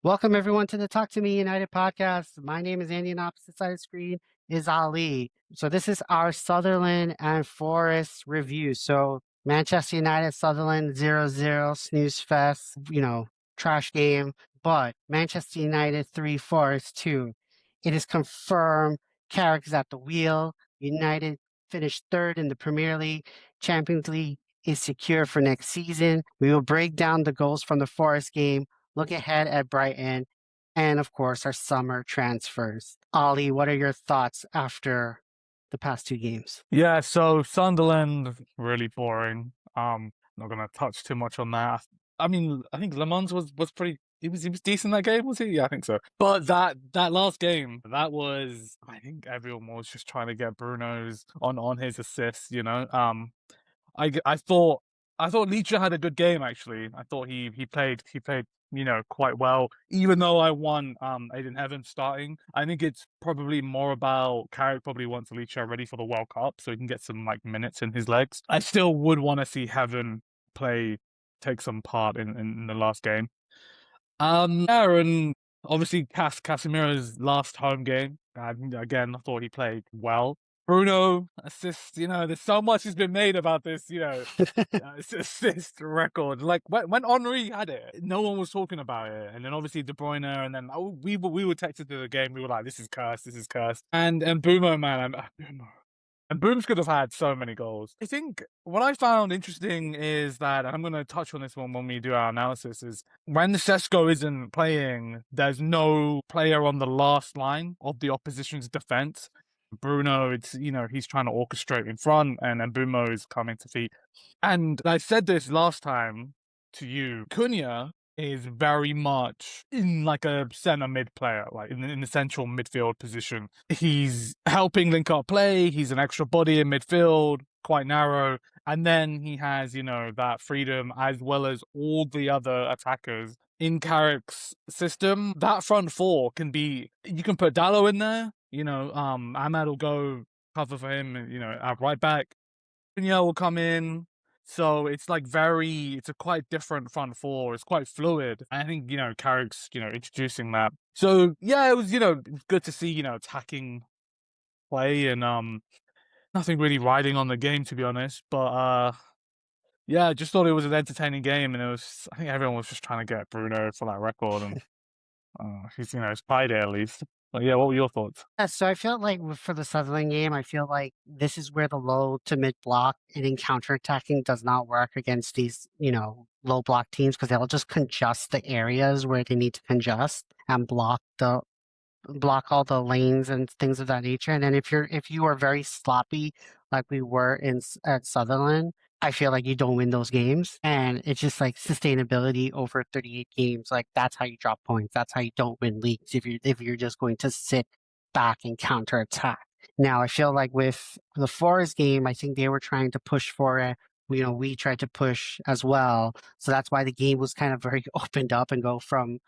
Welcome everyone to the Talk to Me United podcast. My name is Andy, and opposite side of the screen is Ali. So this is our Sutherland and Forest review. So Manchester United, Sutherland 0-0, snooze fest, trash game. But Manchester United 3, Forest 2. It is confirmed Carrick is at the wheel. United finished third in the Premier League. Champions League is secure for next season. We will break down the goals from the Forest game, look ahead at Brighton, and of course, our summer transfers. Ollie, what are your thoughts after the past two games? Yeah, so Sunderland really boring. Not gonna touch too much on that. I mean, I think Le Mans was pretty. He was decent that game, was he? Yeah, I think so. But that last game, that was. I think everyone was just trying to get Bruno's on his assists. I thought Leach had a good game actually. I thought he played quite well. Even though I want Aiden Evans starting, I think it's probably more about Carrick probably wants Leach ready for the World Cup so he can get some like minutes in his legs. I still would want to see Heaven take some part in the last game. Yeah, and obviously Casemiro's last home game. Again, I thought he played well. Bruno assists. There's so much has been made about this. Assist record. Like when Henry had it, no one was talking about it, and then obviously De Bruyne, and then we were texted to the game. We were like, "This is cursed. This is cursed." And Bruno, man, Bruno. And Booms could have had so many goals. I think what I found interesting is that, and I'm going to touch on this one when we do our analysis, is when Sesko isn't playing, there's no player on the last line of the opposition's defense. Bruno, he's trying to orchestrate in front, and Mbumo is coming to feet. And I said this last time to you, Cunha is very much in like a center mid player, like in the central midfield position. He's helping link up play. He's an extra body in midfield, quite narrow. And then he has, that freedom as well as all the other attackers in Carrick's system. That front four you can put Dallo in there, Ahmad will go cover for him, at right back. Cunha will come in. So it's it's a quite different front four. It's quite fluid. I think, Carrick's, introducing that. So yeah, it was, good to see, attacking play and nothing really riding on the game to be honest. But yeah, I just thought it was an entertaining game and I think everyone was just trying to get Bruno for that record and he's, he's played it at least. But yeah, what were your thoughts? Yeah, so I feel like for the Sutherland game, I feel like this is where the low to mid block and in counterattacking does not work against these, low block teams because they'll just congest the areas where they need to congest and block all the lanes and things of that nature. And then if you are very sloppy like we were at Sutherland, I feel like you don't win those games. And it's just like sustainability over 38 games. Like that's how you drop points. That's how you don't win leagues if you're just going to sit back and counterattack. Now I feel like with the Forest game, I think they were trying to push for it. We tried to push as well. So that's why the game was kind of very opened up and go from,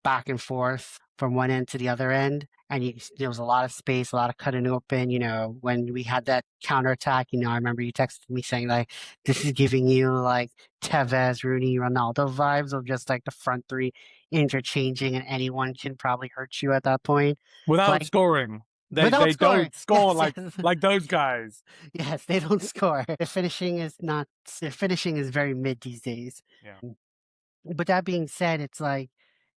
back and forth from one end to the other end. And there was a lot of space, a lot of cutting open. When we had that counterattack, I remember you texted me saying like, this is giving you like Tevez, Rooney, Ronaldo vibes of just like the front three interchanging and anyone can probably hurt you at that point. Without But scoring. without They scoring, don't score yes, yes. like those guys. Yes, they don't score. Their finishing is very mid these days. Yeah. But that being said, it's like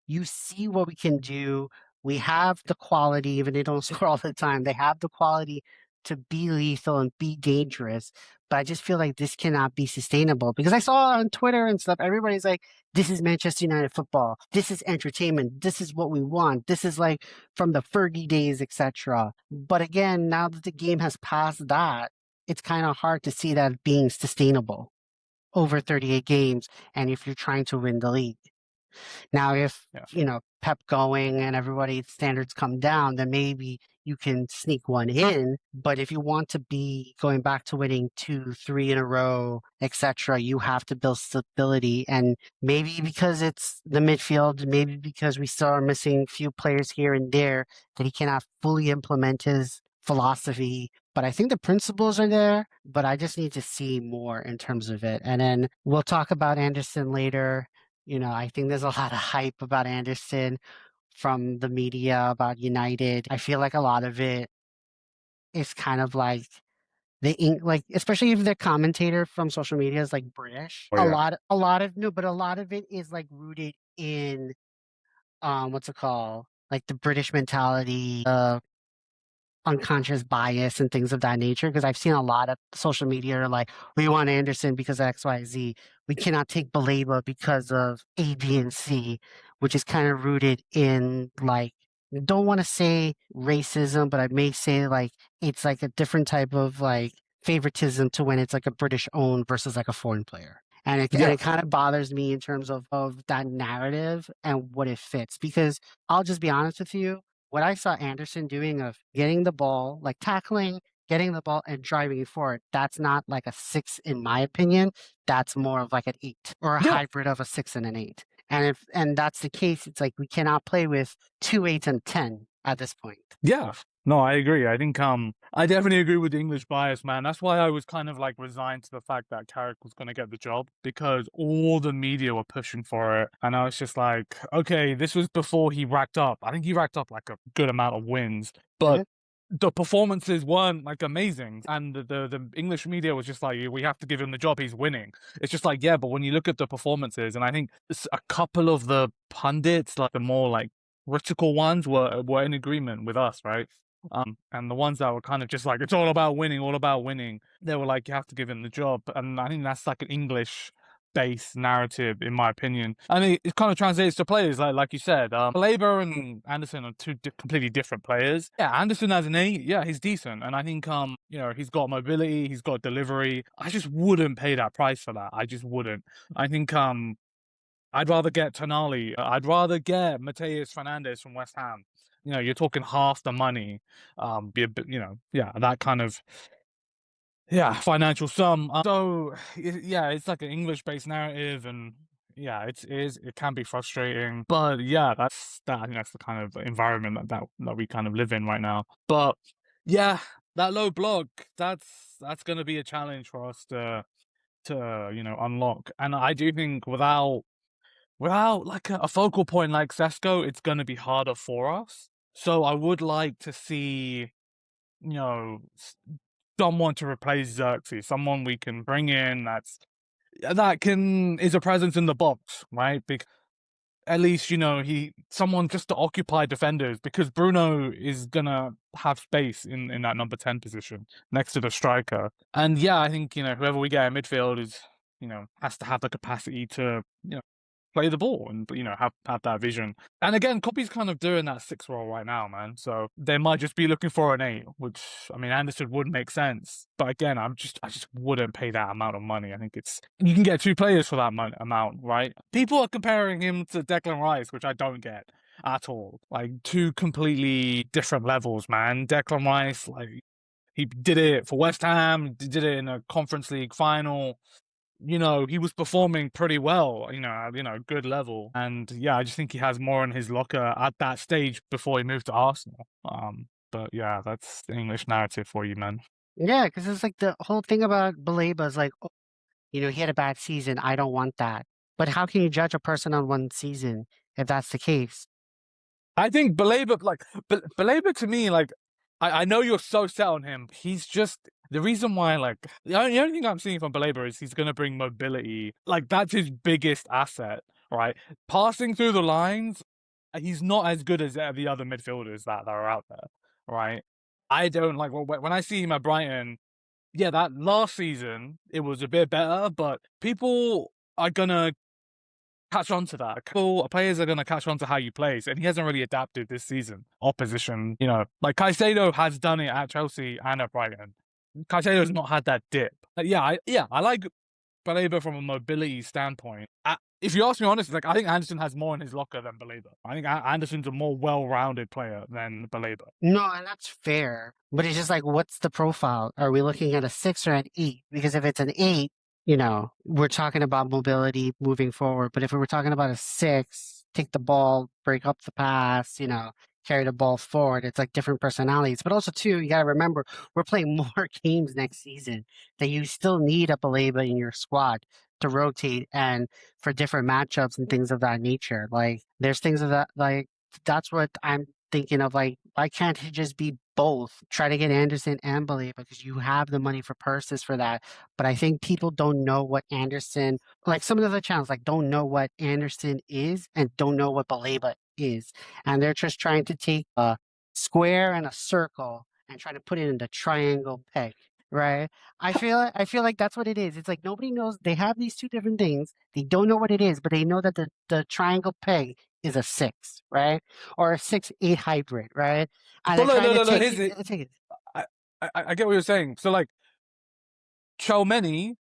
you see what we can do. We have the quality, even they don't score all the time. They have the quality to be lethal and be dangerous. But I just feel like this cannot be sustainable because I saw on Twitter and stuff, everybody's like, this is Manchester United football. This is entertainment. This is what we want. This is like from the Fergie days, etc. But again, now that the game has passed that, it's kind of hard to see that being sustainable over 38 games and if you're trying to win the league. Now, if, Yeah. Pep going and everybody's standards come down, then maybe you can sneak one in. But if you want to be going back to winning 2, 3 in a row, etc., you have to build stability. And maybe because it's the midfield, maybe because we still are missing a few players here and there, that he cannot fully implement his philosophy. But I think the principles are there, but I just need to see more in terms of it. And then we'll talk about Anderson later. I think there's a lot of hype about Anderson from the media about United. I feel like a lot of it is kind of like like especially if the commentator from social media is like British. Oh A yeah. lot a lot of no, but a lot of it is like rooted in what's it called? Like the British mentality, unconscious bias and things of that nature. Because I've seen a lot of social media are like, we want Anderson because of XYZ. We cannot take Baleba because of A, B, and C, which is kind of rooted in like, I don't want to say racism, but I may say like it's like a different type of like favoritism to when it's like a British owned versus like a foreign player. And Yeah. it kind of bothers me in terms of that narrative and what it fits. Because I'll just be honest with you, what I saw Anderson doing of getting the ball, like tackling, getting the ball and driving it forward, that's not like a six in my opinion. That's more of like an eight or a Yeah. hybrid of a six and an eight. And that's the case, it's like we cannot play with two eights and 10 at this point. Yeah. No, I agree. I think I definitely agree with the English bias, man. That's why I was kind of like resigned to the fact that Carrick was gonna get the job because all the media were pushing for it. And I was just like, okay, this was before he racked up. I think he racked up like a good amount of wins, but Mhm. the performances weren't like amazing. And the English media was just like, we have to give him the job, he's winning. It's just like, yeah, but when you look at the performances, and I think a couple of the pundits, like the more like critical ones were in agreement with us, right? And the ones that were kind of just like, it's all about winning, all about winning, they were like, you have to give him the job. And I think that's like an English based narrative, in my opinion. And it kind of translates to players, like you said. Labour and Anderson are two completely different players. Yeah, Anderson as an eight, yeah, he's decent. And I think, he's got mobility, he's got delivery. I just wouldn't pay that price for that. I just wouldn't. I think, I'd rather get Tonali. I'd rather get Mateus Fernandez from West Ham. You're talking half the money. Be a bit, yeah, that kind of yeah financial sum. Yeah, it's like an English-based narrative, and yeah, it can be frustrating. But yeah, I think that's the kind of environment that we kind of live in right now. But yeah, that low block, that's gonna be a challenge for us to unlock. And I do think without like a focal point like Sesko, it's going to be harder for us. So I would like to see, you know, someone to replace Xerxes, someone we can bring in that can is a presence in the box, right? Because at least he someone just to occupy defenders because Bruno is gonna have space in that number 10 position next to the striker. And yeah, I think whoever we get in midfield is has to have the capacity to play the ball and have that vision. And again, Copy's kind of doing that six role right now, man. So they might just be looking for an eight, which I mean Anderson would make sense. But again, I just wouldn't pay that amount of money. I think you can get two players for that amount, right? People are comparing him to Declan Rice, which I don't get at all. Like two completely different levels, man. Declan Rice, like he did it for West Ham, did it in a Conference League final. He was performing pretty well, good level. And yeah, I just think he has more in his locker at that stage before he moved to Arsenal. But yeah, that's the English narrative for you, man. Yeah, because it's like the whole thing about Baleba is like, oh, he had a bad season. I don't want that. But how can you judge a person on one season if that's the case? I think Baleba, like, Baleba to me, like, I know you're so set on him. He's just the reason why, like, the only thing I'm seeing from Baleba is he's going to bring mobility. Like, that's his biggest asset, right? Passing through the lines, he's not as good as the other midfielders that are out there, right? I don't like when I see him at Brighton. Yeah, that last season it was a bit better, but people are gonna catch on to that. Players are going to catch on to how you play, and he hasn't really adapted this season. Opposition, like Caicedo has done it at Chelsea and at Brighton. Caicedo's not had that dip. I like Baleba from a mobility standpoint. If you ask me honestly, like I think Anderson has more in his locker than Baleba. I think Anderson's a more well-rounded player than Baleba. No, and that's fair. But it's just like, what's the profile? Are we looking at a six or an eight? Because if it's an eight, we're talking about mobility moving forward. But if we were talking about a six, take the ball, break up the pass, carry the ball forward, it's like different personalities. But also, too, you got to remember, we're playing more games next season that you still need a Baleba in your squad. to rotate and for different matchups and things of that nature. Like there's things of that like that's what I'm thinking of. Like why can't it just be both? Try to get Anderson and Baleba because you have the money for purses for that. But I think people don't know what Anderson, like some of the other channels, like don't know what Anderson is and don't know what Baleba is, and they're just trying to take a square and a circle and try to put it in the triangle peg, right? I feel like that's what it is. It's like nobody knows they have these two different things. They don't know what it is, but they know that the triangle peg is a six, right? Or a 6-8 hybrid, right? And But they're like, trying no, to no, no. Here's it. take it. I, I get what you're saying. So like, Chelmeni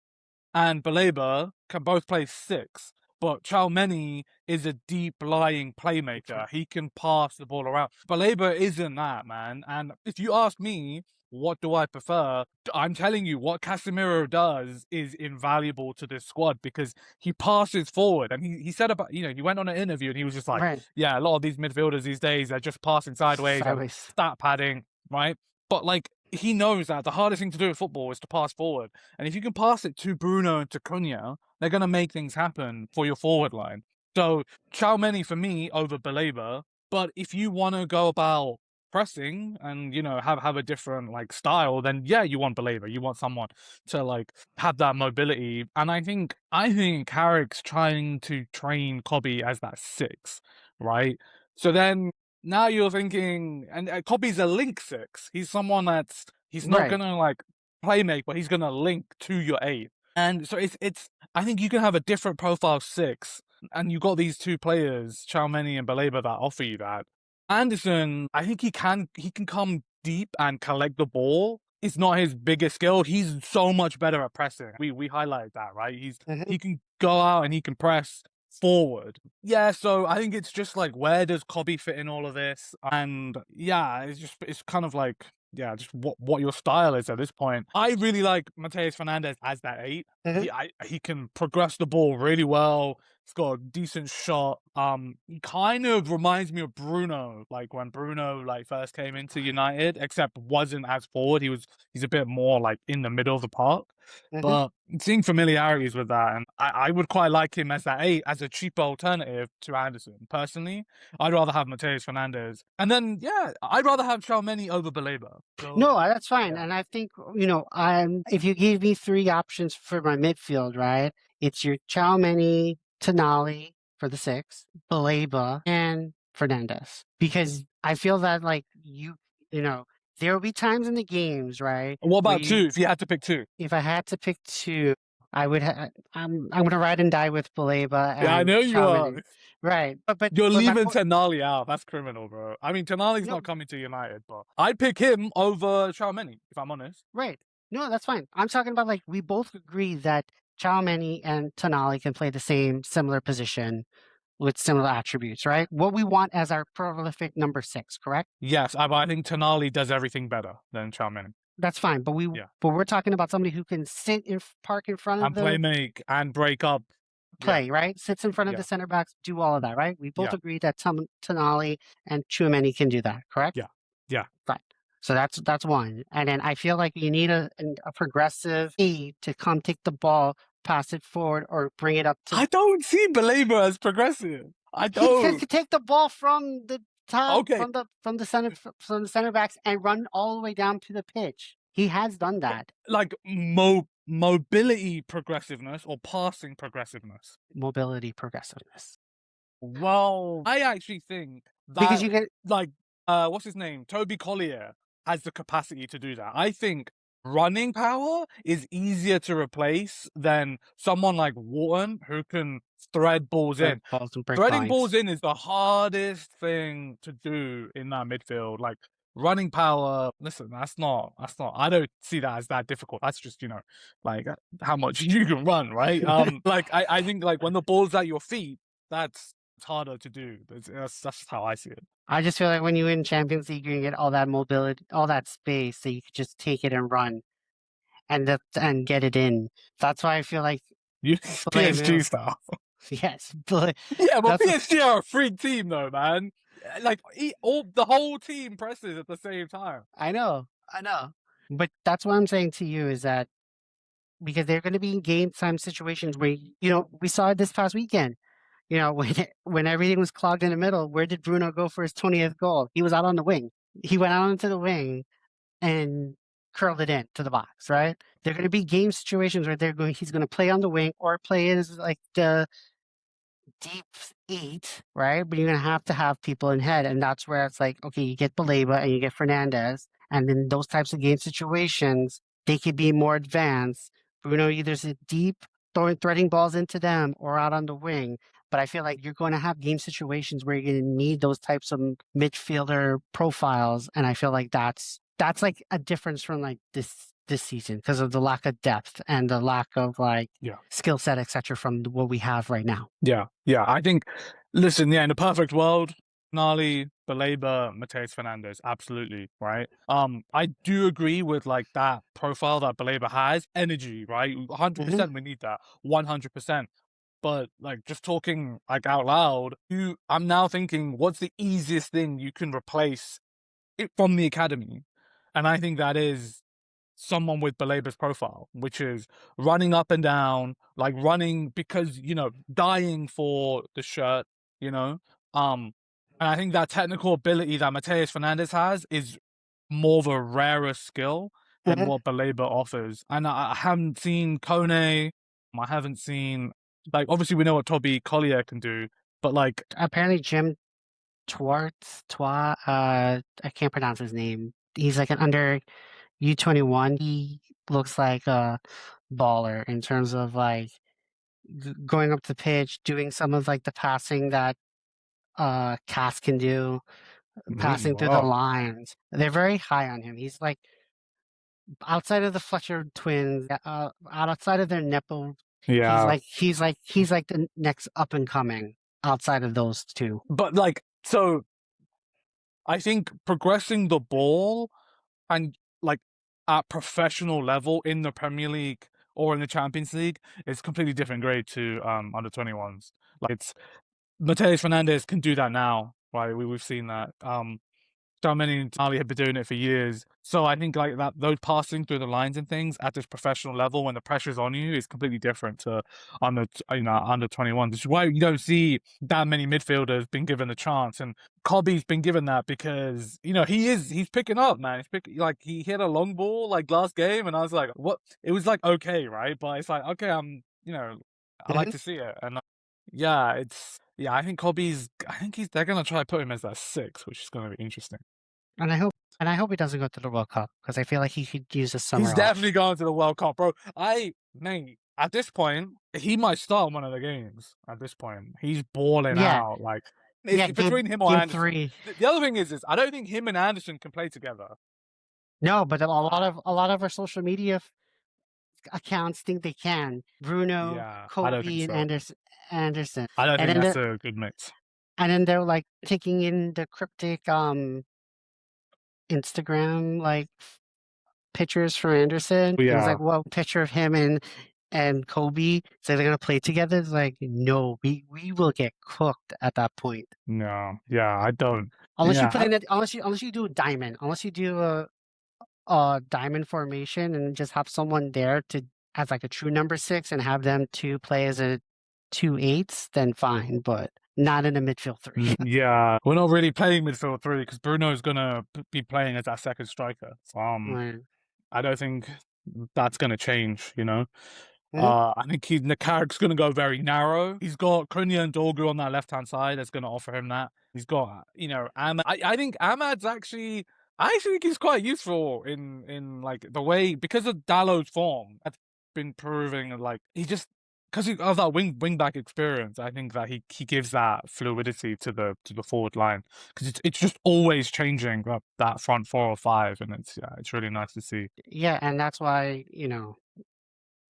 and Baleba can both play six, but Chalmeni is a deep lying playmaker. He can pass the ball around. Baleba isn't that, man. And if you ask me, what do I prefer? I'm telling you, what Casemiro does is invaluable to this squad because he passes forward. And he said about, he went on an interview and he was just like, Right. yeah, a lot of these midfielders these days are just passing sideways and Sideways. stat padding, right? But like, he knows that the hardest thing to do in football is to pass forward. And if you can pass it to Bruno and to Cunha, they're going to make things happen for your forward line. So, Many for me over Baleba. But if you want to go about pressing and have a different like style, then yeah, you want Baleba. You want someone to like have that mobility. And I think Carrick's trying to train Kobe as that six, right? So then now you're thinking, and Kobe's a link six. He's someone he's not Right. gonna like play make, but he's gonna link to your eight. And so it's I think you can have a different profile six, and you got these two players, Chalmeni and Baleba, that offer you that. Anderson, I think he can come deep and collect the ball. It's not his biggest skill. He's so much better at pressing. We highlighted that, right? Mhm. He can go out and he can press forward. Yeah, so I think it's just like where does Kobe fit in all of this? And yeah, it's kind of like just what your style is at this point. I really like Mateus Fernandez as that eight. Mhm. He can progress the ball really well. He's got a decent shot. He kind of reminds me of Bruno, like when Bruno like first came into United, except wasn't as forward. He's a bit more like in the middle of the park. Mhm. But seeing familiarities with that, and I would quite like him as that eight, as a cheaper alternative to Anderson. Personally, I'd rather have Mateus Fernandez, and then yeah, I'd rather have Chalmeni over Baleba. So No, that's fine. yeah, And I think, if you gave me three options for my midfield, right? It's your Many, Tonali for the six, Baleba, and Fernandez. Because I feel that like you know, there will be times in the games, right, what where about two? If you had to pick two, if I had to pick two, I'm gonna ride and die with Baleba yeah, I and know you are. Many. Right. You're But my leaving point, Tenali out. That's criminal, bro. I mean, Tenali's no, not coming to United, but I'd pick him over Chalmeni if I'm honest. right. No, that's fine. I'm talking about like we both agree that Many and Tonali can play the same similar position with similar attributes, right? What we want as our prolific number six, correct? Yes, I think Tenali does everything better than Chalmeni. That's fine. Yeah, But we're talking about somebody who can park in front of and the play make and break up. Yeah, play, right? Sits in front of the yeah, center backs, do all of that, right? We both yeah, agree that Tonali and Many can do that, correct? yeah, yeah. Right. So that's one. And then I feel like you need a progressive E to come take the ball, pass it forward, or bring it up to. I don't see Belabor as progressive. I He can don't. take the ball from the top, Okay, from the center backs, and run all the way down to the pitch. He has done that. like mobility progressiveness or passing progressiveness. Mobility progressiveness. Well, I actually think Because that you get like what's his name? Toby Collier has the capacity to do that. I think running power is easier to replace than someone like Wharton who can thread balls red in. balls and break Threading balls lines. in is the hardest thing to do in that midfield. Like running power, listen, that's not I don't see that as that difficult. That's just, like how much you can run, right? Like I think like when the ball's at your feet, that's it's harder to do. That's how I see it. I just feel like when you win Champions League, you can get all that mobility, all that space, so you could just take it and run and get it in. That's why I feel like You Blame PSG style. yes, but Yeah, but that's PSG are a freak team though, man. Like all the whole team presses at the same time. I know, but that's what I'm saying to you is that because they're going to be in game time situations where, we saw it this past weekend. When everything was clogged in the middle, where did Bruno go for his 20th goal? He was out on the wing. He went out into the wing and curled it in to the box, right? There are going to be game situations where he's going to play on the wing or play as like the deep eight, right? But you're gonna have to have people in head, and that's where it's like, okay, you get Baleba and you get Fernandez, and in those types of game situations, they could be more advanced. Bruno either is deep, threading balls into them, or out on the wing. But I feel like you're going to have game situations where you're going to need those types of midfielder profiles, and I feel like that's like a difference from like this season because of the lack of depth and the lack of like Yeah. skill set, etc., from what we have right now. Yeah, yeah. I think, listen, yeah, in the perfect world, Gnarly, Baleba, Mateus Fernandez, absolutely, right? I do agree with like that profile that Baleba has, energy, right? Hmm. 100% we need that, 100%. But like just talking like out loud, I'm now thinking, what's the easiest thing you can replace it from the academy? And I think that is someone with Baleba's profile, which is running up and down, like running because, dying for the shirt, you know? And I think that technical ability that Mateus Fernandez has is more of a rarer skill than Hmm. what Baleba offers. And I haven't seen Kone, I haven't seen, like, obviously we know what Toby Collier can do, but like, Apparently, Jim I can't pronounce his name. He's like an under U21. He looks like a baller in terms of like going up the pitch, doing some of like the passing that Cass can do, passing through the wow. lines. They're very high on him. He's like outside of the Fletcher twins, outside of their Nepo, Yeah. he's like the next up and coming outside of those two. But like, so I think progressing the ball and like at professional level in the Premier League or in the Champions League is completely different grade to under 21s. Like it's Mateus Fernandez can do that now, right? We've seen that. Darmian and Ali have been doing it for years. So I think like that those passing through the lines and things at this professional level when the pressure's on you is completely different to under 21. Which is why you don't see that many midfielders being given the chance. And Cobby's been given that because he's picking up, man. Like he hit a long ball like last game and I was like, what? It was like okay, right? But it's like, okay, I like Mhm. to see it. And yeah, I think they're gonna try to put him as that six, which is gonna be interesting. And I hope he doesn't go to the World Cup because I feel like he could use the He's summer definitely off. going to the World Cup, bro. Mate, at this point, he might start one of the games. At this point, he's balling Yeah, out. Like yeah. it's Game between him or game Anderson. three. The other thing is I don't think him and Anderson can play together. No, but a lot of our social media accounts think they can. Bruno, Yeah, I don't think Kobe, and so. Anderson, I don't and think then that's they're a good mix. and then they're like taking in the cryptic Instagram like pictures for Anderson. But It was yeah, like, well, picture of him and Kobe. So they're gonna play together. It's like, no, we will get cooked at that point. no, yeah, I don't. Unless you Yeah, put in it, unless you do a diamond, unless you do a diamond formation and just have someone there to as like a true number six and have them two play as a two eights, then fine, but not in a midfield three. yeah. We're not really playing midfield three because Bruno is gonna be playing as that second striker. So, Right. I don't think that's gonna change. Mhm. I think the Carrick's going to go very narrow. He's got Cunha and Dorgu on that left hand side. That's going to offer him that. He's got Ahmad. I think Ahmad's actually. I actually think he's quite useful in like the way because of Dallow's form. That's been proving like he just because of that wing back experience. I think that he gives that fluidity to the forward line because it's just always changing that front four or five, and it's really nice to see. Yeah, and that's why,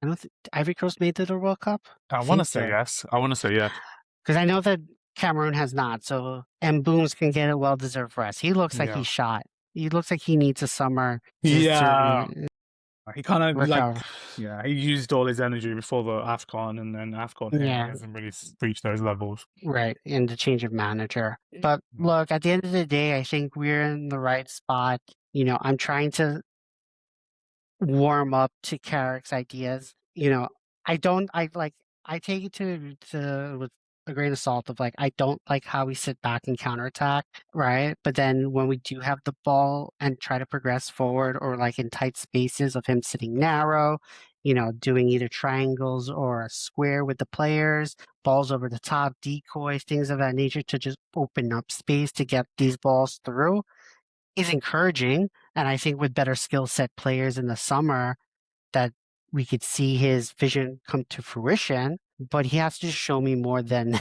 I don't think Ivory Coast made it to the World Cup. I I want to think say so. yes. I want to say yes. Because I know that Cameroon has not, so and Booms can get a well-deserved rest. He looks like Yeah. he's shot. He looks like he needs a summer just to Yeah, he kind of like, recover. yeah, he used all his energy before the AFCON, and then AFCON hit, and he Yeah, hasn't really reached those levels. right. And the change of manager. But Yeah. look, at the end of the day, I think we're in the right spot. I'm trying to warm up to Carrick's ideas. You know, I don't I like I take it to with a grain of salt of like I don't like how we sit back and counterattack, right? But then when we do have the ball and try to progress forward or like in tight spaces of him sitting narrow, doing either triangles or a square with the players, balls over the top, decoys, things of that nature to just open up space to get these balls through is encouraging. And I think with better skill set players in the summer, that we could see his vision come to fruition. But he has to show me more than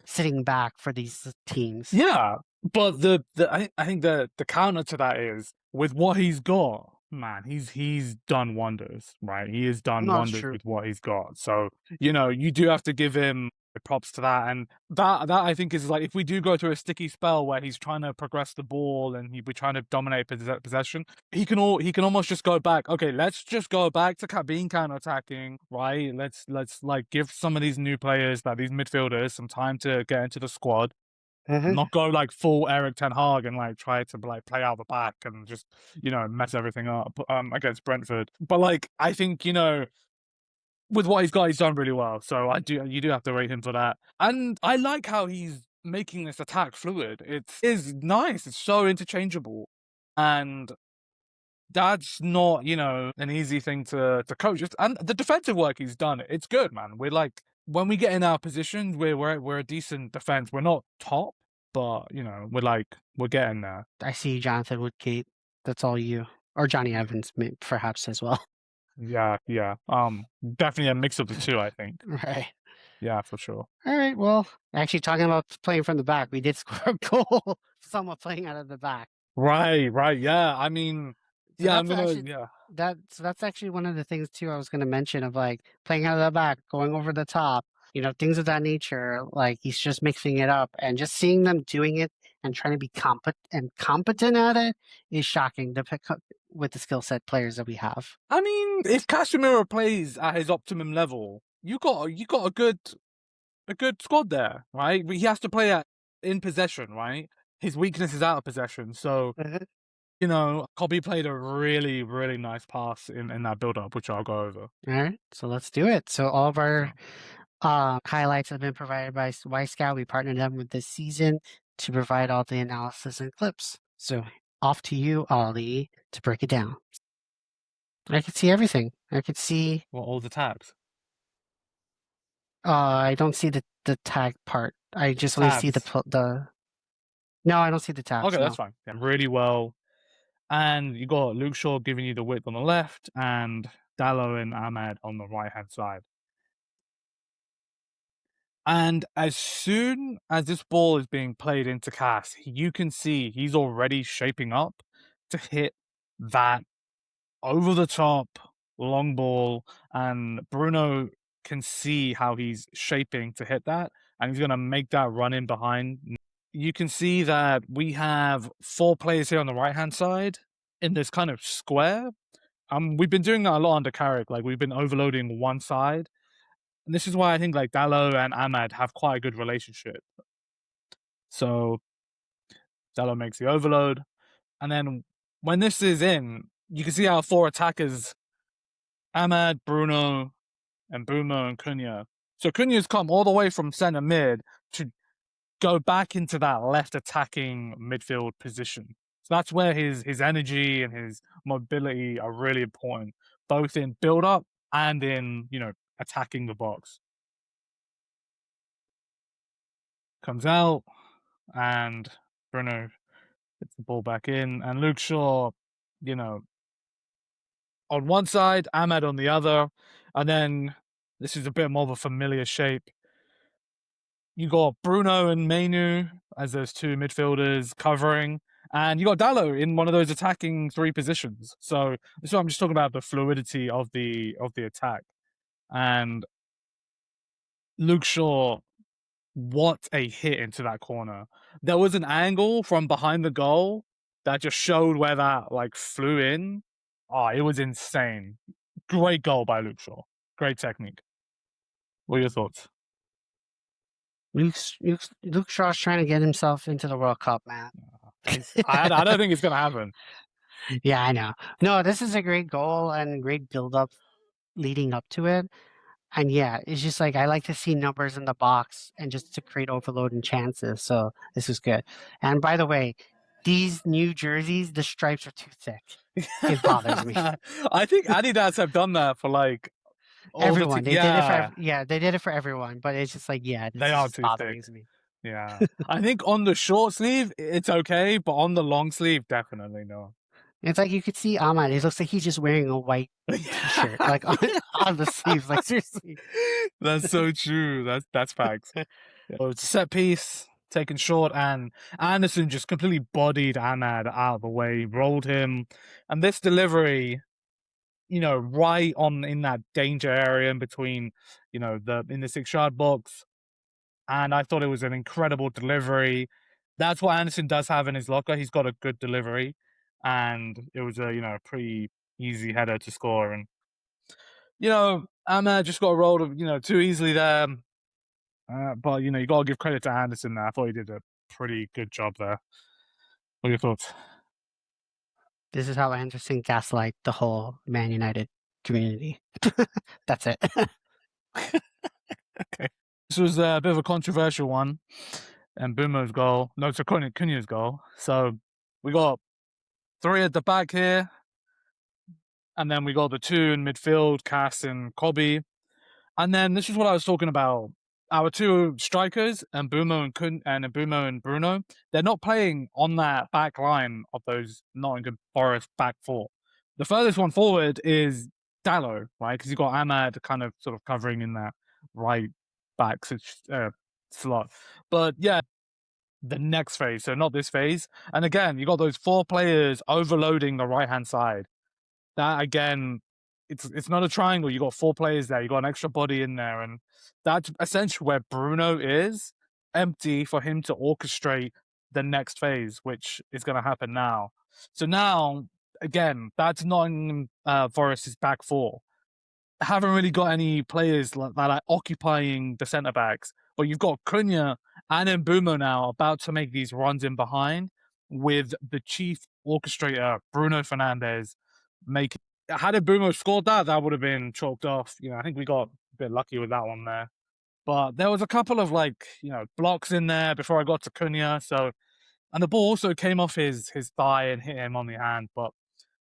sitting back for these teams. Yeah, but I think the counter to that is with what he's got, man, he's done wonders, right? He has done No, it's wonders true. with what he's got. So, you do have to give him props to that. And that I think is like if we do go through a sticky spell where he's trying to progress the ball and we're trying to dominate possession, he can almost just go back. Okay, let's just go back to being counter-attacking, right? Let's like give some of these new players, like these midfielders, some time to get into the squad, Hmm. not go like full Eric Ten Hag and like try to like play out the back and just mess everything up against Brentford. But like I think with what he's got, he's done really well. So you do have to rate him for that. And I like how he's making this attack fluid. It is nice. It's so interchangeable, and that's not an easy thing to coach. And the defensive work he's done, it's good, man. We're like when we get in our positions, we're a decent defense. We're not top, but we're getting there. I see Jonathan Woodgate. That's all you. Or Johnny Evans, perhaps as well. Yeah, yeah. Definitely a mix of the two, I think. Right. Yeah, for sure. All right. Well, actually, talking about playing from the back, we did score a goal. Someone playing out of the back. Right, right. Yeah. I mean, So yeah, I'm that's gonna, actually yeah. that's actually one of the things too I was going to mention of like playing out of the back, going over the top, things of that nature. Like he's just mixing it up and just seeing them doing it and trying to be competent at it is shocking to pick up with the skill set players that we have. I mean, if Casemiro plays at his optimum level, you got a good squad there, right? But he has to play at in possession, right? His weakness is out of possession. So, Mhm. Kobe played a really, really nice pass in that build up, which I'll go over. All right, so let's do it. So all of So, our highlights have been provided by Y Scout. We partnered them with this season to provide all the analysis and clips. So off to you, Ollie, to break it down. I could see everything. I could see. well, all the tabs. I don't see the tag part. I just only see Tabs. the. No, I don't see the Okay, tabs. that's No. fine. Yeah, really well. And you got Luke Shaw giving you the width on the left and Dallo and Ahmad on the right hand side. And as soon as this ball is being played into Cass, you can see he's already shaping up to hit that over the top long ball. And Bruno can see how he's shaping to hit that. And he's going to make that run in behind. You can see that we have 4 players here on the right hand side in this kind of square. We've been doing that a lot under Carrick. Like we've been overloading one side. And this is why I think like Dallo and Ahmad have quite a good relationship. So Dallo makes the overload. And then when this is in, you can see our 4 attackers, Ahmad, Bruno, and Boomer and Cunha. So Cunha's come all the way from centre mid to go back into that left attacking midfield position. So that's where his energy and his mobility are really important, both in build up and in, attacking the box. Comes out and Bruno gets the ball back in, and Luke Shaw, you know, on one side, Ahmed on the other, and then this is a bit more of a familiar shape. You got Bruno and Mainu as those 2 midfielders covering, and you got Dallo in one of those attacking 3 positions. So this is what I'm just talking about, the fluidity of the attack. And Luke Shaw, what a hit into that corner. There was an angle from behind the goal that just showed where that like flew in. Oh, it was insane. Great goal by Luke Shaw. Great technique. What are your thoughts? Luke Shaw's trying to get himself into the World Cup, man. I don't think it's gonna happen. Yeah, I know. No, this is a great goal and great build up leading up to it. And yeah, it's just like I like to see numbers in the box and just to create overload and chances. So this is good. And by the way, these new jerseys, the stripes are too thick. It bothers me. I think Adidas have done that for like all the Everyone, they did it for yeah, yeah, they did it for everyone, but it's just like yeah, they this is are just too thick. bothering me. Yeah. I think on the short sleeve it's okay, but on the long sleeve, definitely no. It's like you could see Ahmad. It looks like he's just wearing a white t-shirt, like on the sleeves. Like seriously. That's so true. That's facts. So it's a set piece, taken short, and Anderson just completely bodied Ahmad out of the way, rolled him. And this delivery, right on in that danger area in between, in the 6 yard box. And I thought it was an incredible delivery. That's what Anderson does have in his locker. He's got a good delivery. And it was a pretty easy header to score. And, Ahmad just got rolled, too easily there. But you got to give credit to Anderson there. I thought he did a pretty good job there. What are your thoughts? This is how Anderson gaslight the whole Man United community. That's it. Okay. This was a bit of a controversial one, and Bumo's goal. No, it's Cunha's goal. So we got 3 at the back here, and then we got the 2 in midfield, Cass and Kobe. And then this is what I was talking about. Our 2 strikers, and Mbumo and Bruno, they're not playing on that back line of those Nottingham Forest back 4. The furthest one forward is Dallo, right? Because you've got Ahmad kind of sort of covering in that right back slot. But yeah, the next phase, so not this phase. And again, you got those 4 players overloading the right hand side. That again, it's not a triangle. You got 4 players there. You got an extra body in there, and that's essentially where Bruno is empty for him to orchestrate the next phase, which is going to happen now. So now, again, that's Nottingham Forest's back 4. Haven't really got any players that are occupying the centre backs, but you've got Cunha and Mbumo now about to make these runs in behind with the chief orchestrator Bruno Fernandes making. Had Mbumo scored that, that would have been chalked off. I think we got a bit lucky with that one there. But there was a couple of blocks in there before I got to Cunha. So, and the ball also came off his thigh and hit him on the hand. But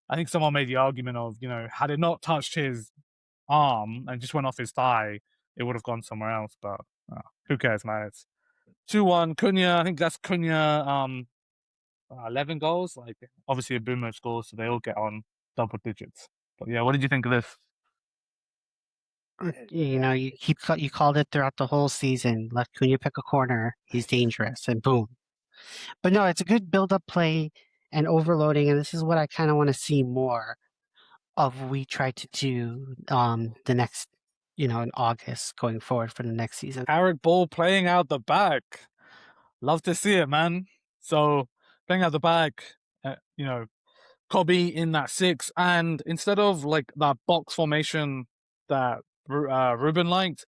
I think someone made the argument of had it not touched his arm and just went off his thigh, it would have gone somewhere else. But who cares, man? It's 2-1 Cunha. I think that's Cunha. 11 goals. Like obviously a Boomer scores, so they all get on double digits. But yeah, what did you think of this? You called it throughout the whole season. Let Cunha pick a corner, he's dangerous, and boom. But no, it's a good build-up play and overloading, and this is what I kind of want to see more of. We try to do the next, in August going forward for the next season. Carrick ball playing out the back. Love to see it, man. So playing out the back, Kobe in that 6, and instead of like that box formation that Ruben liked,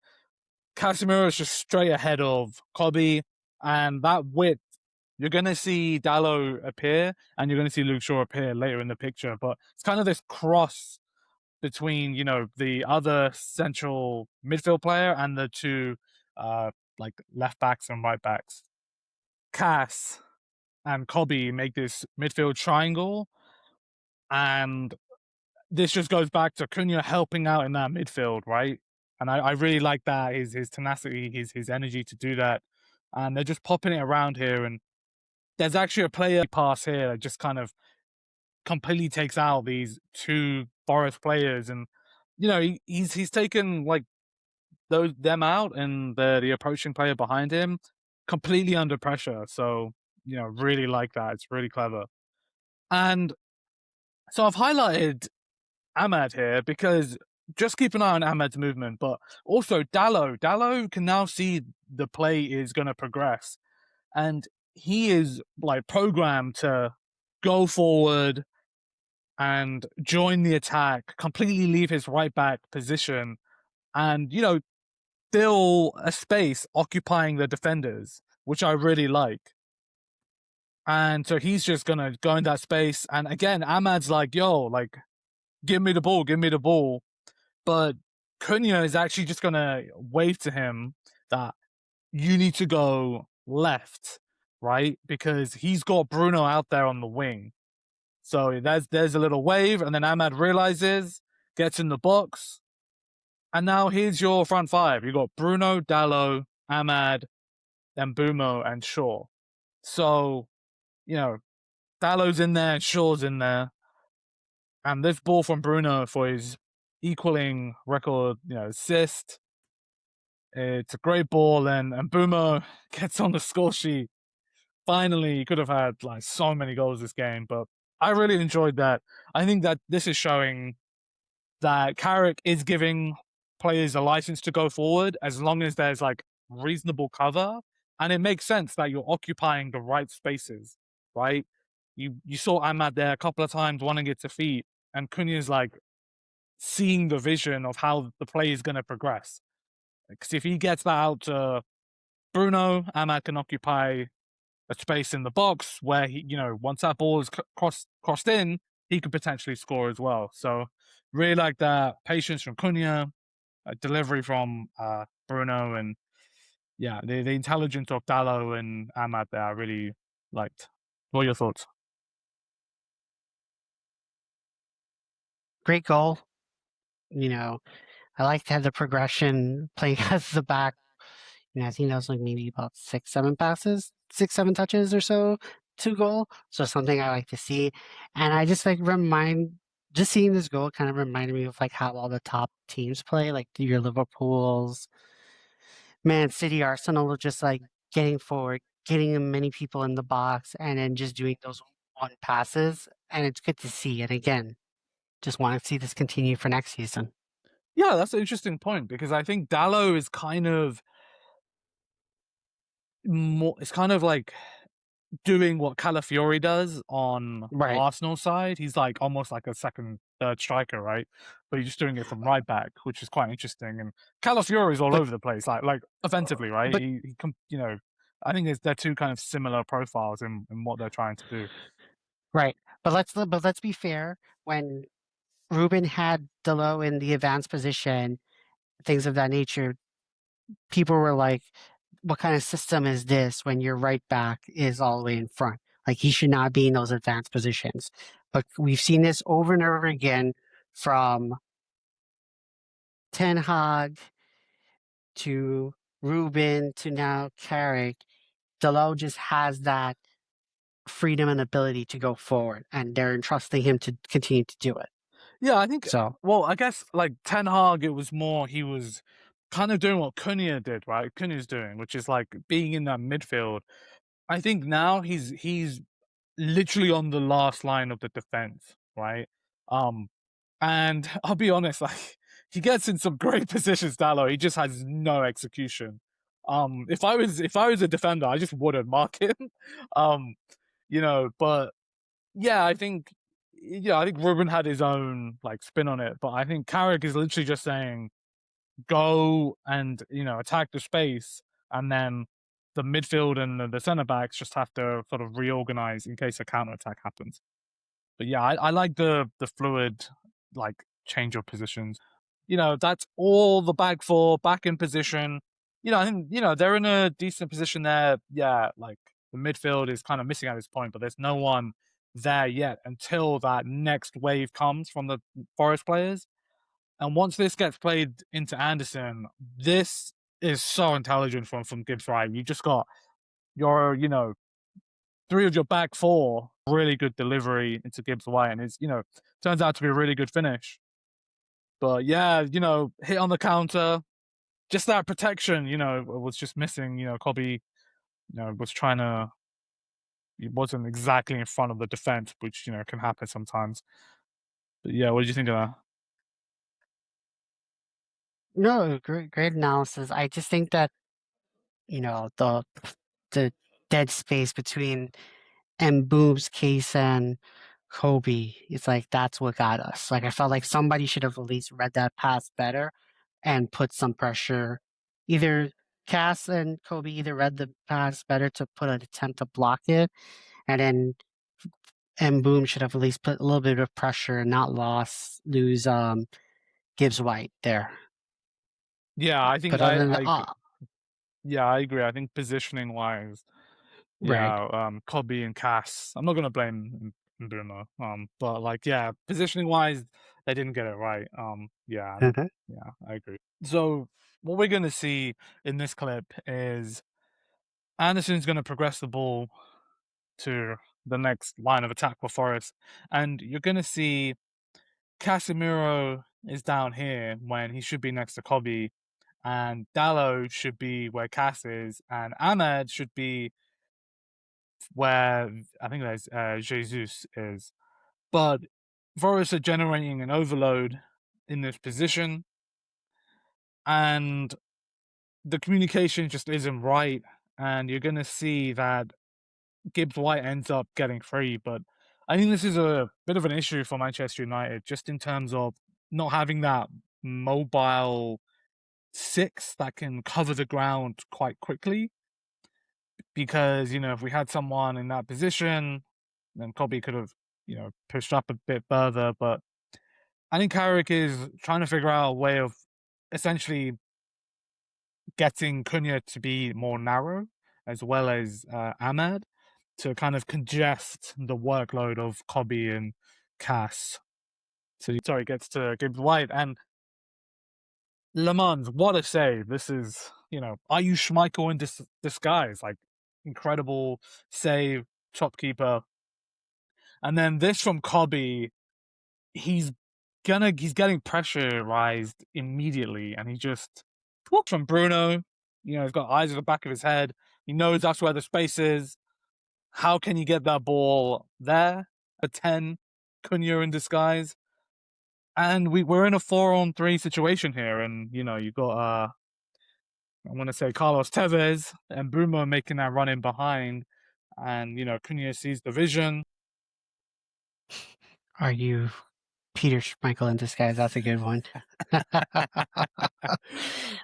Casemiro is just straight ahead of Kobe, and that width, you're going to see Dallo appear, and you're going to see Luke Shaw appear later in the picture, but it's kind of this cross between, the other central midfield player and the 2, like left backs and right backs. Cass and Kobe make this midfield triangle, and this just goes back to Cunha helping out in that midfield, right? And I really like that, his tenacity, his energy to do that. And they're just popping it around here. And there's actually a player pass here that just kind of completely takes out these 2 Forest players. And, he's taken like them out and the approaching player behind him completely under pressure. So, really like that. It's really clever. And so I've highlighted Ahmad here because just keep an eye on Ahmad's movement, but also Dallo. Dallo can now see the play is going to progress, and he is like programmed to go forward and join the attack, completely leave his right back position, and fill a space occupying the defenders, which I really like. And so he's just gonna go in that space. And again, Ahmad's like, yo, like, give me the ball, give me the ball. But Cunha is actually just gonna wave to him that you need to go left, right? Because he's got Bruno out there on the wing. So there's a little wave, and then Ahmad realizes, gets in the box, and now here's your front five. You got Bruno, Dallo, Ahmad, then Bumo and Shaw. So, you know, Dallo's in there, Shaw's in there, and this ball from Bruno for his equaling record, assist. It's a great ball, and Bumo gets on the score sheet. Finally, he could have had like so many goals this game, but I really enjoyed that. I think that this is showing that Carrick is giving players a license to go forward as long as there's like reasonable cover, and it makes sense that you're occupying the right spaces, right? You saw Ahmad there a couple of times wanting it to feet, and Cunha's like seeing the vision of how the play is going to progress. Because if he gets that out to Bruno, Ahmad can occupy a space in the box where he, once that ball is crossed in, he could potentially score as well. So really like that patience from Cunha, delivery from Bruno, and yeah, the intelligence of Dallo and Ahmad there I really liked. What are your thoughts? Great goal. I like to have the progression playing as the back. I think that was like maybe about 7 touches or so to goal. So something I like to see. And I just like just seeing this goal kind of reminded me of like how all the top teams play, like your Liverpools, Man City, Arsenal, just like getting forward, getting many people in the box, and then just doing those one passes. And it's good to see. And again, just want to see this continue for next season. Yeah, that's an interesting point because I think Dallo is kind of more. It's kind of like doing what Calafiori does on Right. Arsenal side. He's like almost like a second, third striker, right? But he's just doing it from right back, which is quite interesting. And Calafiori is all But over the place, like offensively, right? but I think they're two kind of similar profiles in what they're trying to do. right. But let's be fair. When Ruben had Delo in the advanced position, things of that nature, people were like, what kind of system is this when your right back is all the way in front? Like he should not be in those advanced positions. But we've seen this over and over again from Ten Hag to Ruben to now Carrick. Delo just has that freedom and ability to go forward, and they're entrusting him to continue to do it. Yeah, I think. So, Well, I guess like Ten Hag, it was more he was kind of doing what Cunha did, right? Cunha's doing, which is like being in that midfield. I think now he's literally on the last line of the defense, right? Um, and I'll be honest, like he gets in some great positions, Dallo. He just has no execution. If I was a defender, I just wouldn't mark him. um, but yeah, I think Ruben had his own like spin on it, but I think Carrick is literally just saying go and attack the space, and then the midfield and the centre backs just have to sort of reorganize in case a counter attack happens. But yeah, I like the fluid like change of positions. That's all the back four back in position. I think they're in a decent position there. Yeah, like the midfield is kind of missing at this point, but there's no one there yet until that next wave comes from the Forest players. And once this gets played into Anderson, this is so intelligent from Gibbs Wright. You just got your, three of your back four, really good delivery into Gibbs White, and turns out to be a really good finish. But yeah, hit on the counter, just that protection, was just missing. Kobe, was trying to, he wasn't exactly in front of the defense, which can happen sometimes. But yeah, what did you think of that? no, great analysis. I just think that, the dead space between Boob's case and Kobe, it's like that's what got us. Like I felt like somebody should have at least read that pass better and put some pressure. Either Cass and Kobe either read the pass better to put an attempt to block it, and then and Boom should have at least put a little bit of pressure and not lose Gibbs White there. Yeah, I think But other than yeah, I agree. I think positioning wise, right. yeah, Kobe and Cass. I'm not gonna blame Bruno. But like, yeah, positioning wise, they didn't get it right. Yeah, and Mhm. yeah, I agree. So what we're gonna see in this clip is Anderson's gonna progress the ball to the next line of attack for Forest, and you're gonna see Casemiro is down here when he should be next to Kobe, and Dallo should be where Cass is, and Ahmed should be where I think there's Jesus is. But Forest are generating an overload in this position, and the communication just isn't right. And you're going to see that Gibbs White ends up getting free. But I think this is a bit of an issue for Manchester United, just in terms of not having that mobile six that can cover the ground quite quickly. Because, if we had someone in that position, then Kobe could have, pushed up a bit further. But I think Carrick is trying to figure out a way of essentially getting Cunha to be more narrow, as well as Ahmad, to kind of congest the workload of Kobe and Cass. So sorry, gets to Gibbs White and Le Mans. What a save! This is, are you Schmeichel in disguise? Like incredible save, top keeper, and then this from Kobe. He's he's getting pressurized immediately, and he just walks from Bruno. He's got eyes at the back of his head. He knows that's where the space is. How can you get that ball there? A 10, Cunha in disguise. And we're in a 4-on-3 situation here, and you've got I want to say Carlos Tevez and Bruno making that run in behind, and Cunha sees the vision. Are you Peter Schmeichel in disguise? That's a good one.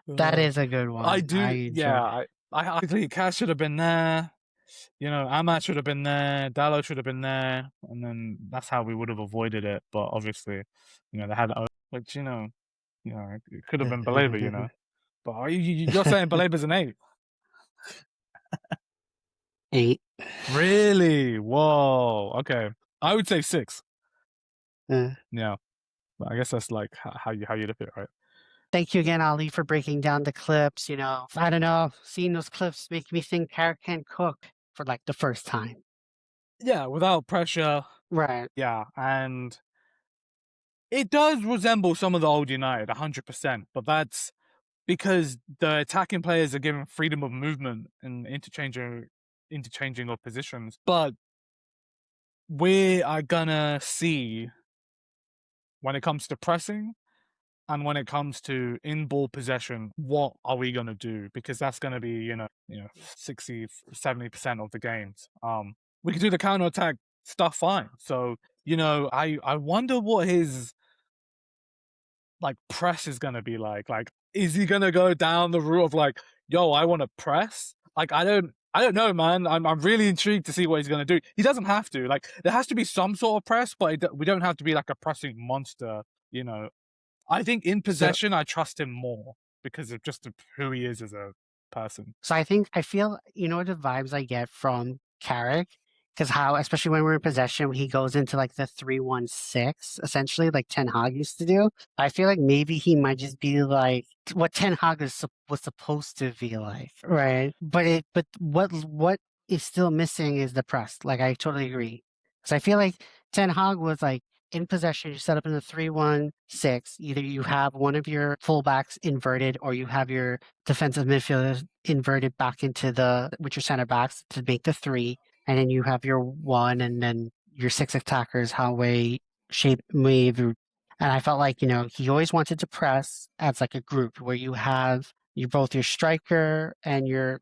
That Uh, is a good I one. I do, yeah. enjoy. I think Cash should have been there. Amat should have been there. Dallo should have been there, and then that's how we would have avoided it. But obviously, they had which it could have been Baleba. But you're saying Baleba's an 8? 8. Really? Whoa. Okay. I would say 6. Uh, Yeah, but I guess that's like how you look at it, right? Thank you again, Ali, for breaking down the clips. I don't know, seeing those clips make me think Carrick can cook for like the first time. Yeah, without pressure. Right. Yeah, and it does resemble some of the old United, 100%. But that's because the attacking players are given freedom of movement and interchanging of positions. But we are gonna see when it comes to pressing and when it comes to in ball possession, what are we gonna do? Because that's gonna be, 60, 70% of the games. We can do the counter attack stuff fine. So, I wonder what his like press is gonna be like. Like, is he gonna go down the route of like, yo, I want to press? Like, I don't know, man. I'm really intrigued to see what he's gonna do. He doesn't have to. Like, there has to be some sort of press, but we don't have to be like a pressing monster. You know, I think in So possession, I trust him more because of just who he is as a person. So I feel, the vibes I get from Carrick, because how, especially when we're in possession, he goes into like the 3-1-6, essentially, like Ten Hag used to do. I feel like maybe he might just be like what Ten Hag was supposed to be like, right? But what is still missing is the press. Like I totally agree, because I feel like Ten Hag was like in possession, you set up in a 3-1-6. Either you have one of your fullbacks inverted or you have your defensive midfielders inverted back into with your center backs to make the 3. And then you have your 1 and then your 6 attackers, how we shape move. And I felt like, he always wanted to press as like a group where you have both your striker and your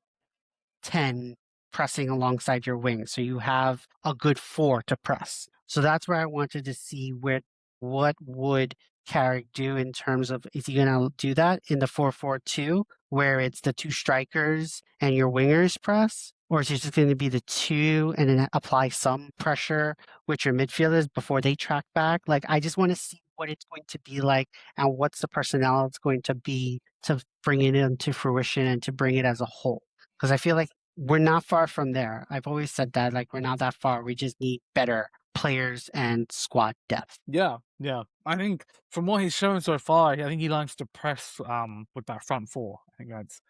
10 pressing alongside your wing. So you have a good 4 to press. So that's where I wanted to see what would Carrick do in terms of, is he going to do that in the 4-4-2 where it's the 2 strikers and your wingers press? Or is it just going to be the two and then apply some pressure with your midfielders before they track back? Like, I just want to see what it's going to be like and what's the personnel it's going to be to bring it into fruition and to bring it as a whole. Because I feel like we're not far from there. I've always said that, like, we're not that far. We just need better players and squad depth. Yeah, yeah. I think from what he's shown so far, I think he likes to press with that front four. I think that's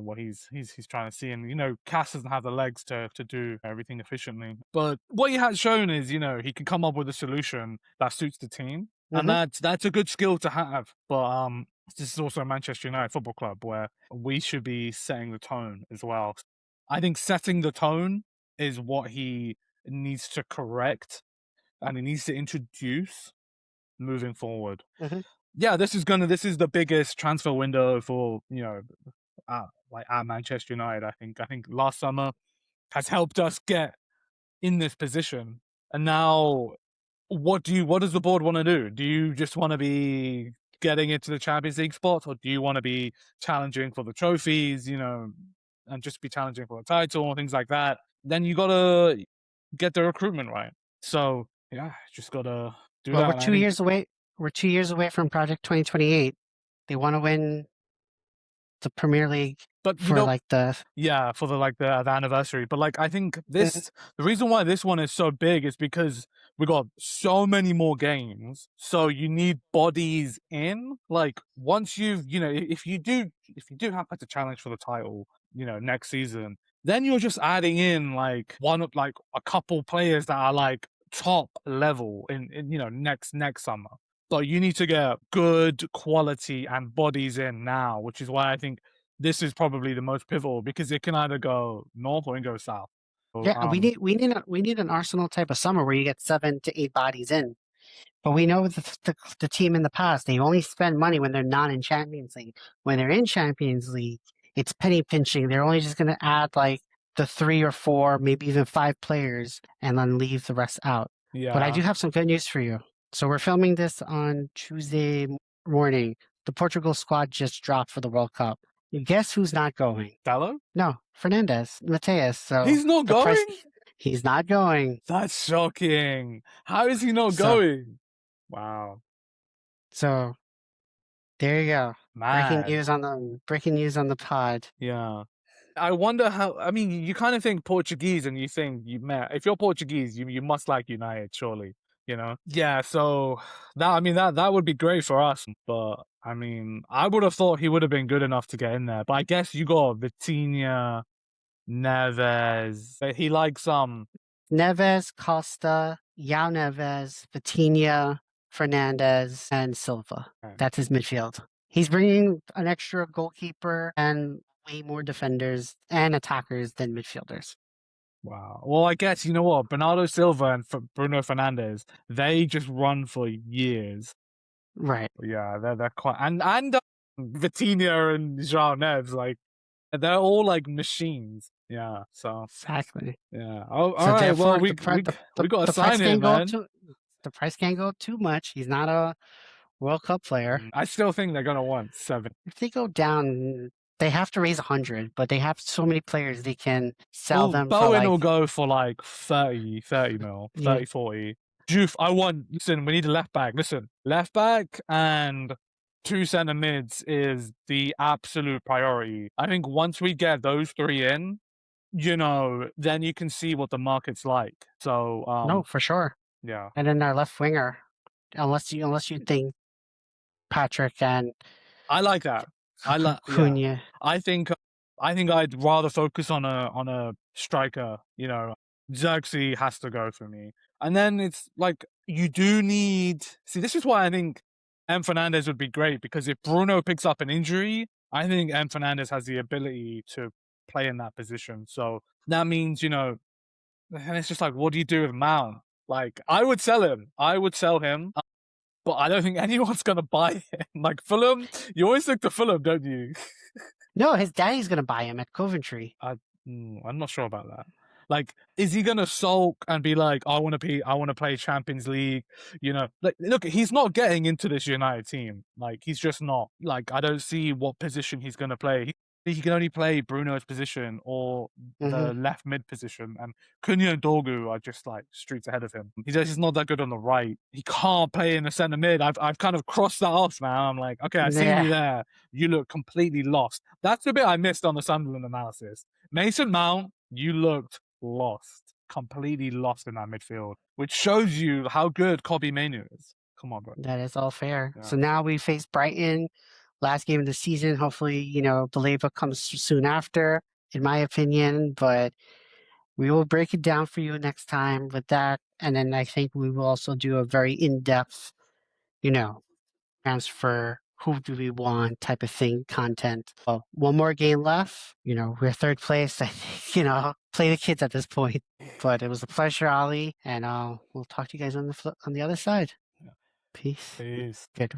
what he's trying to see, and Cass doesn't have the legs to do everything efficiently. But what he has shown is he can come up with a solution that suits the team, and Hmm. that's a good skill to have. But this is also a Manchester United Football Club where we should be setting the tone as well. I think setting the tone is what he needs to correct and he needs to introduce moving forward. Hmm. Yeah, this is the biggest transfer window for like at Manchester United. I think last summer has helped us get in this position, and now what does the board want to do? Do you just want to be getting into the Champions League spot, or do you want to be challenging for the trophies? And just be challenging for the title and things like that. Then you gotta get the recruitment right. So yeah, just gotta do Well, that. we're And I two think, years away. We're 2 years away from Project 2028. They want to win the Premier League but for like the yeah, for the anniversary. But like I think Mhm. the reason why this one is so big is because we got so many more games. So you need bodies in. Like once if you do happen to challenge for the title, next season, then you're just adding in like a couple players that are like top level in next summer. But you need to get good quality and bodies in now, which is why I think this is probably the most pivotal because it can either go north or it can go south. So, Yeah, we need an Arsenal type of summer where you get 7 to 8 bodies in. But we know the team in the past, they only spend money when they're not in Champions League. When they're in Champions League, it's penny pinching. They're only just going to add like the 3 or 4, maybe even 5 players, and then leave the rest out. But I yeah, do have some good news for you. So we're filming this on Tuesday morning. The Portugal squad just dropped for the World Cup. Guess who's not going? Dallo, No, Fernandez, Mateus. So he's not the price, going. he's not going. That's shocking. How is he not So, going? Wow, so there you go. mad. Breaking news on the pod. Yeah. I wonder how. I mean, you kind of think Portuguese, and you think if you're Portuguese, you must like United, surely. Yeah. So that would be great for us, but I mean, I would have thought he would have been good enough to get in there. But I guess you got Vitinha, Neves. He likes Neves, Costa, Yao Neves, Vitinha, Fernandez, and Silva. That's his midfield. He's bringing an extra goalkeeper and way more defenders and attackers than midfielders. Wow. Well, I guess you know what, Bernardo Silva and Bruno Fernandes, they just run for years. Right. Yeah, they're quite and Vitinha and João Neves, like they're all like machines. Yeah. So Exactly. yeah. Oh, all So right. Well, therefore, we got to the price sign him, can't go up man. too. The price can't go up too much. He's not a World Cup player. I still think they're gonna want 7. If they go down, they have to raise 100, but they have so many players they can sell Well, them for Bowen like will go for like 30 mil, yeah. 30, 40. Juve, listen, we need a left back. Listen, left back and 2 center mids is the absolute priority. I think once we get those 3 in, then you can see what the market's like. So, No, for sure. yeah. And then our left winger, unless you think Patrick and I like that. Yeah. Cunha. I think I'd rather focus on a striker. Xerxes has to go for me. And then it's like you do need. See, this is why I think M Fernandez would be great because if Bruno picks up an injury, I think M Fernandez has the ability to play in that position. So that means and it's just like, what do you do with Mount? Like, I would sell him. I would sell him but I don't think anyone's gonna buy him. Like Fulham, you always look to Fulham, don't you? No, his daddy's gonna buy him at Coventry. I'm not sure about that. Like, is he gonna sulk and be like, I want to play Champions League? Like, look, he's not getting into this United team. Like, he's just not. Like, I don't see what position he's gonna play. he can only play Bruno's position or Hmm. the left mid position, and Cunha and Dorgu are just like streets ahead of him. He's just not that good on the right. He can't play in the centre mid. I've kind of crossed that off now. I'm like, okay, I seen Yeah, you there. You look completely lost. That's the bit I missed on the Sunderland analysis. Mason Mount, you looked lost, completely lost in that midfield, which shows you how good Kobe Manu is. Come on, bro. that is all fair. Yeah. So now we face Brighton, last game of the season. Hopefully, the label comes soon after, in my opinion, but we will break it down for you next time with that. And then I think we will also do a very in-depth, you know, transfer, who do we want type of thing content. Well, one more game left. We're third place. I think, play the kids at this point. But it was a pleasure, Ali, and we'll talk to you guys on the other side. Yeah. Peace. Peace. Good.